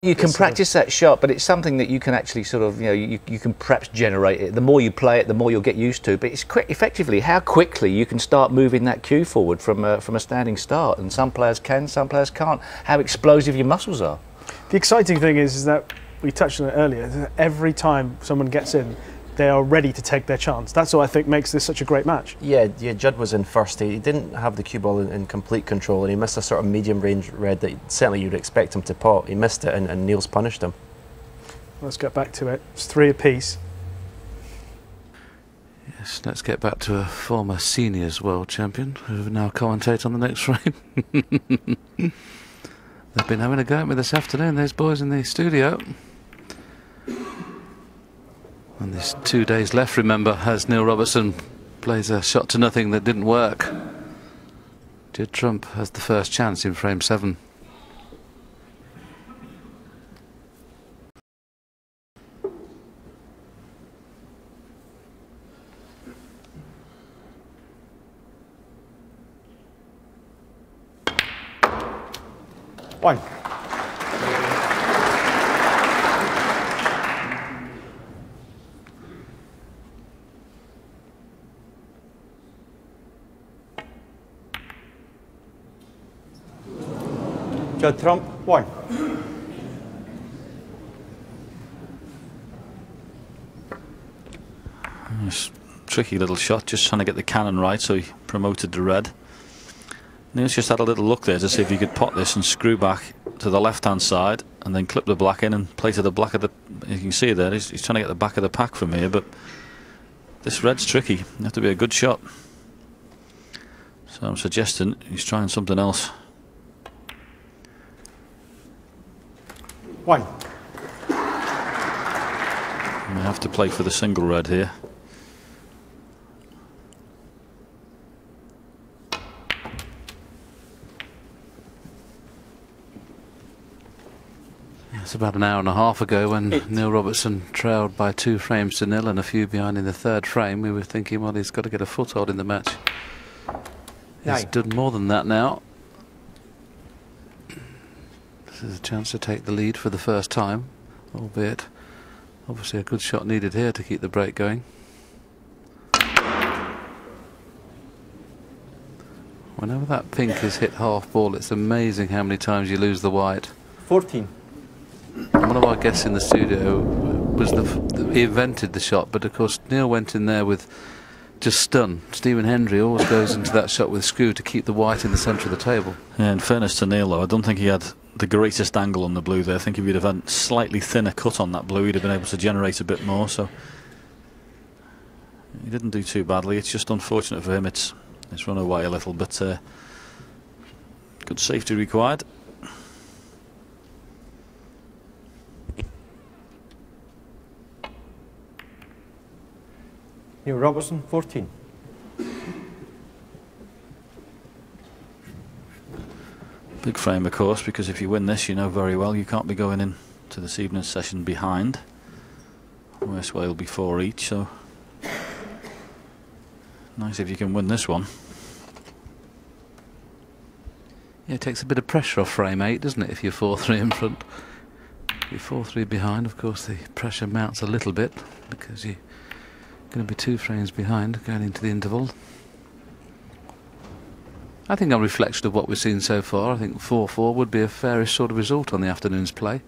You can practice that shot, but it's something that you can actually sort of, you can perhaps generate it. The more you play it, the more you'll get used to. But it's effectively how quickly you can start moving that cue forward from a standing start. And some players can, some players can't. How explosive your muscles are. The exciting thing is that we touched on it earlier. That every time someone gets in, they are ready to take their chance. That's what I think makes this such a great match. Yeah, Judd was in first. He didn't have the cue ball in complete control, and he missed a sort of medium range red that certainly you'd expect him to pot. He missed it, and Neil's punished him. Let's get back to it. It's 3 apiece. Yes, let's get back to a former seniors world champion who will now commentate on the next frame. They've been having a go at me this afternoon, those boys in the studio. And there's 2 days left, remember, as Neil Robertson plays a shot to nothing that didn't work. Judd Trump has the first chance in frame 7. One. Judd Trump, 1. Nice, tricky little shot, just trying to get the cannon right, so he promoted the red. Neil's just had a little look there to see if he could pot this and screw back to the left-hand side and then clip the black in and play to the black of the... You can see there, he's trying to get the back of the pack from here, but this red's tricky. You have to be a good shot. So I'm suggesting he's trying something else. 1. We have to play for the single red here. It's about an hour and a half ago when Neil Robertson trailed by 2 frames to nil and a few behind in the 3rd frame. We were thinking, well, he's got to get a foothold in the match. He's done more than that now. This is a chance to take the lead for the first time, albeit obviously a good shot needed here to keep the break going. Whenever that pink is hit half ball, it's amazing how many times you lose the white. 14. One of our guests in the studio was he invented the shot, but of course Neil went in there with just stun. Stephen Hendry always goes into that shot with screw to keep the white in the centre of the table. Yeah, in fairness to Neil though, I don't think he had the greatest angle on the blue there. I think if he'd have had a slightly thinner cut on that blue, he'd have been able to generate a bit more, so he didn't do too badly. It's just unfortunate for him, it's run away a little, but good safety required. Neil Robertson, 14. Big frame, of course, because if you win this, you know very well you can't be going in to this evening's session behind. Worst way will be 4 each, so nice if you can win this one. Yeah, it takes a bit of pressure off frame 8, doesn't it, if you're 4-3 in front. If you're 4-3 behind, of course the pressure mounts a little bit because you're going to be 2 frames behind going into the interval. I think on reflection of what we've seen so far, I think 4-4 would be a fairish sort of result on the afternoon's play.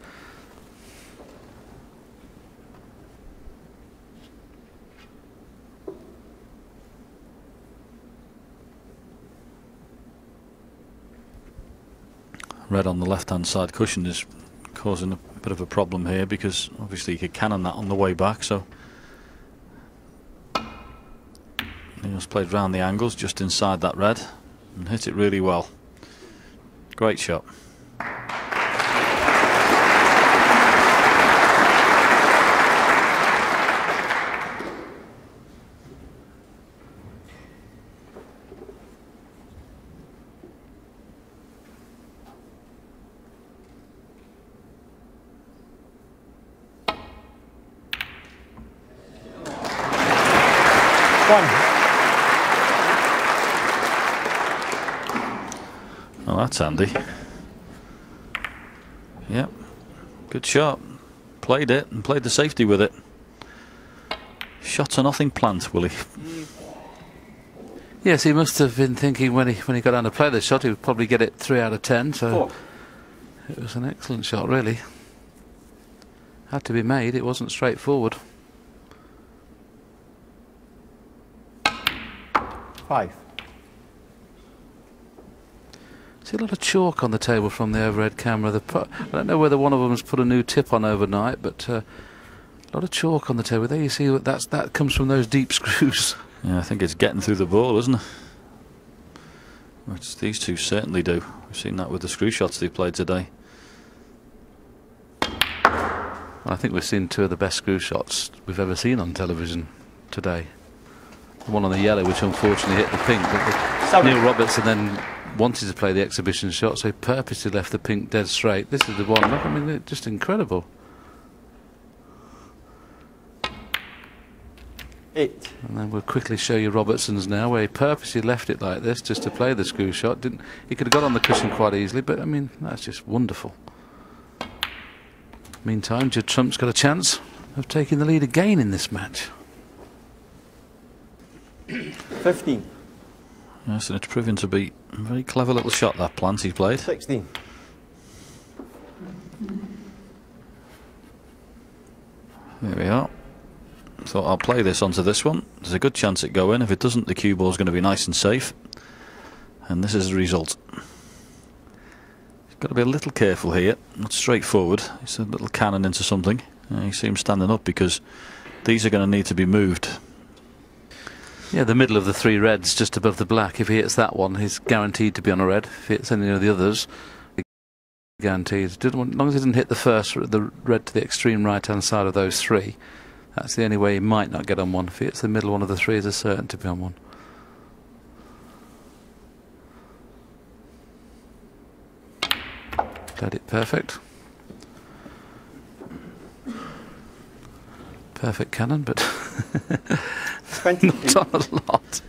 Red on the left-hand side cushion is causing a bit of a problem here because obviously you could cannon that on the way back, so Neil's played round the angles just inside that red and hit it really well. Great shot. Well, that's handy. Yep. Good shot. Played it and played the safety with it. Shot to nothing plant, Willie. Yes, he must have been thinking when he got down to play the shot, he would probably get it 3 out of 10. So 4. it was an excellent shot, really. Had to be made. It wasn't straightforward. 5. See a lot of chalk on the table from the overhead camera. I don't know whether one of them has put a new tip on overnight, but a lot of chalk on the table. There you see that comes from those deep screws. Yeah, I think it's getting through the ball, isn't it? Which these two certainly do. We've seen that with the screw shots they played today. I think we've seen 2 of the best screw shots we've ever seen on television today. The one on the yellow, which unfortunately hit the pink, but Neil Robertson then wanted to play the exhibition shot, so he purposely left the pink dead straight. This is the one. Look, I mean, it's just incredible. 8. And then we'll quickly show you Robertson's now, where he purposely left it like this just to play the screw shot. He could have got on the cushion quite easily, but I mean, that's just wonderful. Meantime, Judd Trump's got a chance of taking the lead again in this match. 15. Yes, and it's proving to be a very clever little shot, that plant he played. 16. There we are. Thought I'll play this onto this one. There's a good chance it go in. If it doesn't, the cue ball's going to be nice and safe. And this is the result. Got to be a little careful here. Not straightforward. It's a little cannon into something. You see him standing up because these are going to need to be moved. Yeah, the middle of the 3 reds just above the black. If he hits that one, he's guaranteed to be on a red. If he hits any of the others, guaranteed. As long as he didn't hit the red to the extreme right-hand side of those 3, that's the only way he might not get on one. If he hits the middle one of the 3, he's certain to be on one. Played it perfect. Perfect cannon, but not on a lot.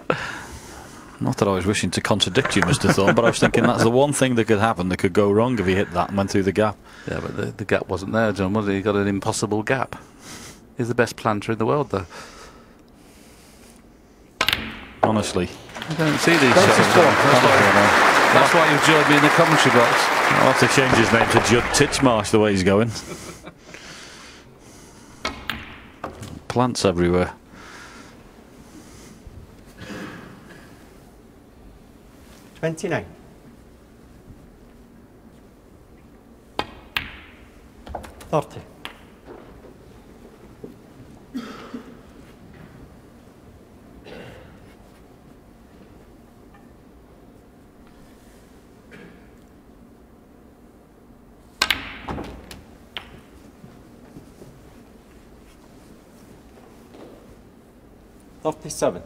Not that I was wishing to contradict you, Mr. Thorne, but I was thinking that's the one thing that could happen, that could go wrong if he hit that and went through the gap. Yeah, but the gap wasn't there, John, was it? He got an impossible gap. He's the best planter in the world, though. Honestly. I don't see these shots. That's why you've joined me in the commentary box. I'll have to change his name to Judd Titchmarsh the way he's going. Plants everywhere. $29. 30. $37.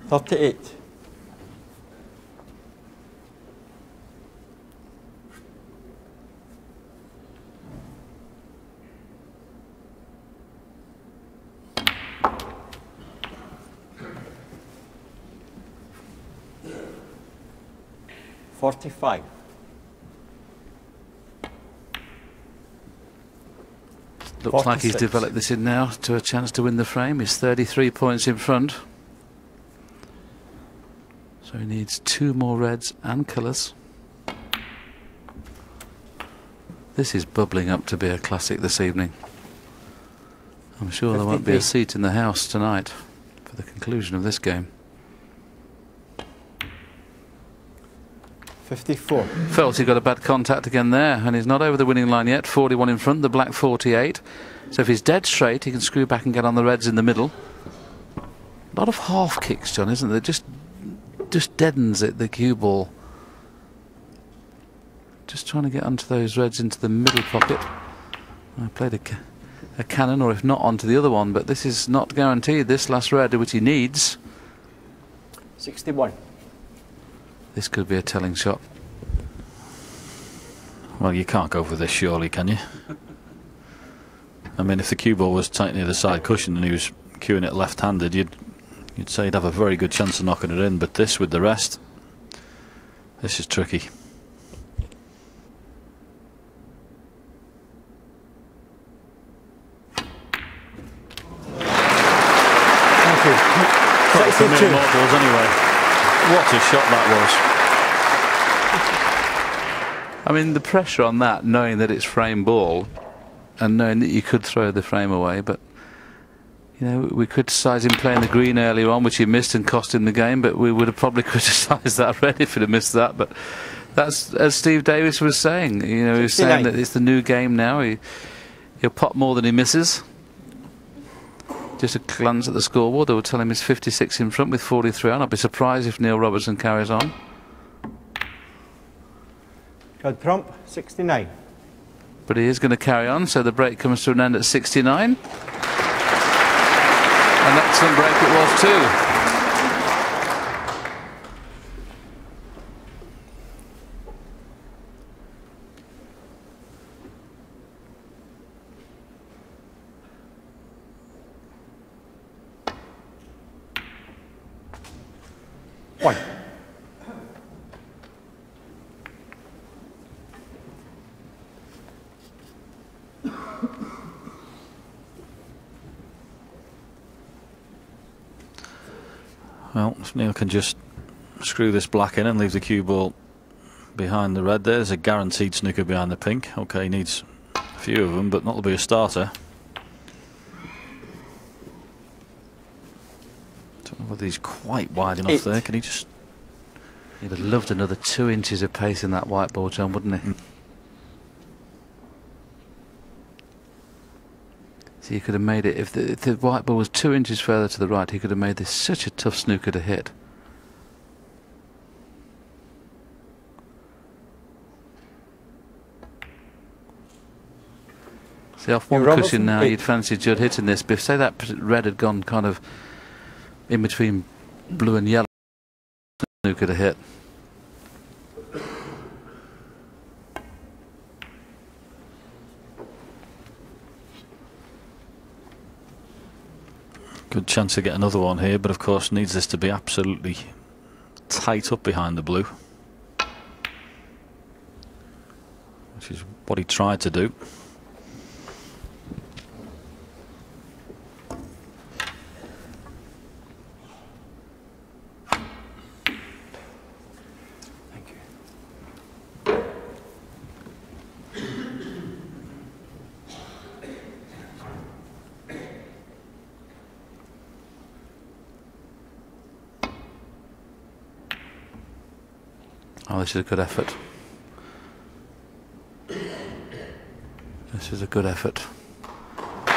38. 45. Looks like he's 46. developed this in now to a chance to win the frame. He's 33 points in front. So he needs 2 more reds and colours. This is bubbling up to be a classic this evening. I'm sure there won't be a seat in the house tonight for the conclusion of this game. 54. Felt he got a bad contact again there, and he's not over the winning line yet. 41 in front, the black 48. So if he's dead straight, he can screw back and get on the reds in the middle. A lot of half kicks, John, isn't there? Just deadens it, the cue ball. Just trying to get onto those reds into the middle pocket. I played a cannon, or if not, onto the other one, but this is not guaranteed. This last red, which he needs. 61. This could be a telling shot. Well, you can't go for this, surely, can you? I mean, if the cue ball was tight near the side cushion and he was cueing it left-handed, you'd say he'd have a very good chance of knocking it in. But this, with the rest, This is tricky. Thank you. Quite familiar 62. marbles anyway. What a shot that I mean, the pressure on that, knowing that it's frame ball and knowing that you could throw the frame away, but you know, we criticised him playing the green earlier on, which he missed and cost him the game, but we would have probably criticised that red if he'd have missed that. But that's, as Steve Davis was saying, you know, he was saying that it's the new game now. He'll pot more than he misses. Just a glance at the scoreboard, they will tell him he's 56 in front with 43 on. I'd be surprised if Neil Robertson carries on. Judd Trump, 69. But he is going to carry on, so the break comes to an end at 69. An excellent break it was too. One. Well, if Neil can just screw this black in and leave the cue ball behind the red, there's a guaranteed snooker behind the pink. Okay, he needs a few of them, but not to be a starter. Don't know whether he's quite wide enough there. Can he just... He'd have loved another 2 inches of pace in that white ball, John, wouldn't he? So he could have made it, if the white ball was 2 inches further to the right, he could have made this such a tough snooker to hit. See, off one cushion now, you'd fancy Judd hitting this, but if, say, that red had gone kind of in between blue and yellow, snooker to hit. Good chance to get another one here, but of course needs this to be absolutely tight up behind the blue, which is what he tried to do. Oh, this is a good effort. This is a good effort.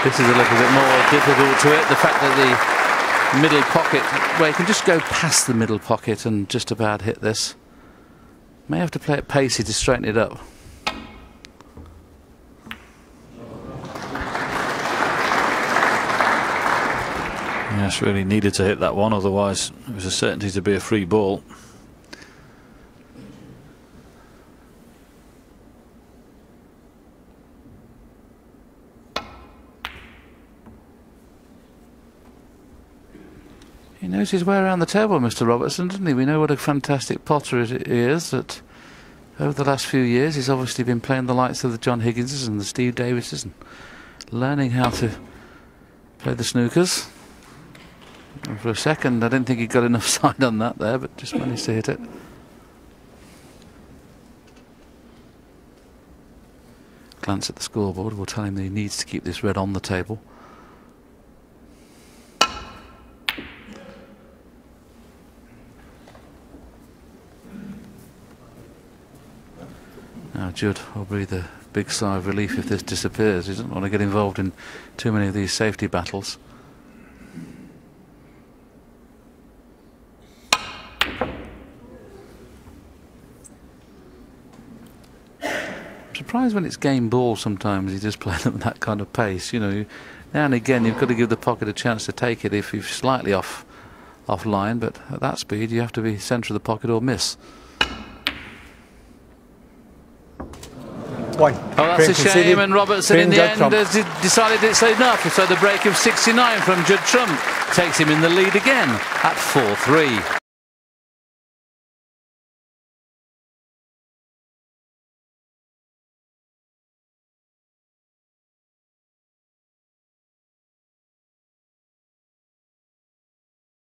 This is a little bit more difficult to it. The fact that the middle pocket, well, you can just go past the middle pocket and just about hit this. May have to play it pacey to straighten it up. Yes, really needed to hit that one, otherwise it was a certainty to be a free ball. He knows his way around the table, Mr. Robertson, doesn't he? We know what a fantastic potter he is, that over the last few years he's obviously been playing the likes of the John Higginses and the Steve Davises and learning how to play the snookers. And for a second I didn't think he got enough side on that there, but just managed to hit it. Glance at the scoreboard will tell him that he needs to keep this red on the table. Now Judd will breathe a big sigh of relief if this disappears. He doesn't want to get involved in too many of these safety battles. I'm surprised when it's game ball sometimes he just plays them at that kind of pace. You know, now and again you've got to give the pocket a chance to take it if you're slightly off line, but at that speed you have to be centre of the pocket or miss. One. Oh, that's a shame, and Robertson in the end has decided it's enough. So the break of 69 from Judd Trump takes him in the lead again at 4-3.